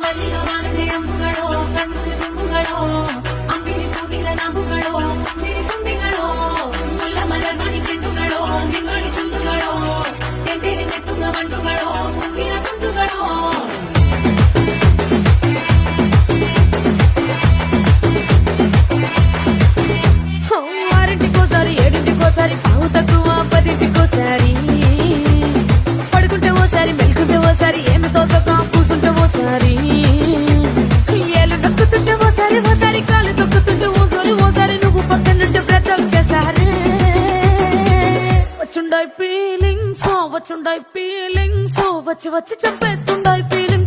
ಮಲ್ಲಿಗ ಮಾನದೆ ಅಂಬುಗಳೋ ಕಣ್ಣು ತುಂಬುಗಳೋ ಅಂಬಿಳಿ ಕೂಗಿಲ ನಂಬುಗಳೋ ಸಿರಿ ತುಂಬಿಗಳೋ ಮುಲ್ಲ ಮಲರ್ ಮಣಿ ಚೆಂಡುಗಳೋ ನಿಮ್ಮಳಿ ಚುಂಡುಗಳೋ ತೆಂದಿರಿ ತೆತ್ತುಂಗ ಮಂಟುಗಳೋ ಮುಂದಿನ ತುಂಡುಗಳೋ ఆరింటికోసారి ఏడింటికోసారి పావు తక్కువ పదింటికోసారి పడుకుంటే ఓసారి మెలుకుంటే ఓసారి ఏమి తోసక కూసుంటే ఓసారి ఏళ్ళు నొక్కుతుంటే ఓసారి ఓసారి కాలు తొక్కుతుంటే ఓసారి ఓసారి నువ్వు పక్కనుంటే బ్రతొక్కేసారి వచ్చుండాయి ఫీలింగ్స్ వచ్చుండాయి ఫీలింగ్స్ వచ్చి వచ్చి చెప్పేస్తుండాయి ఫీలింగ్స్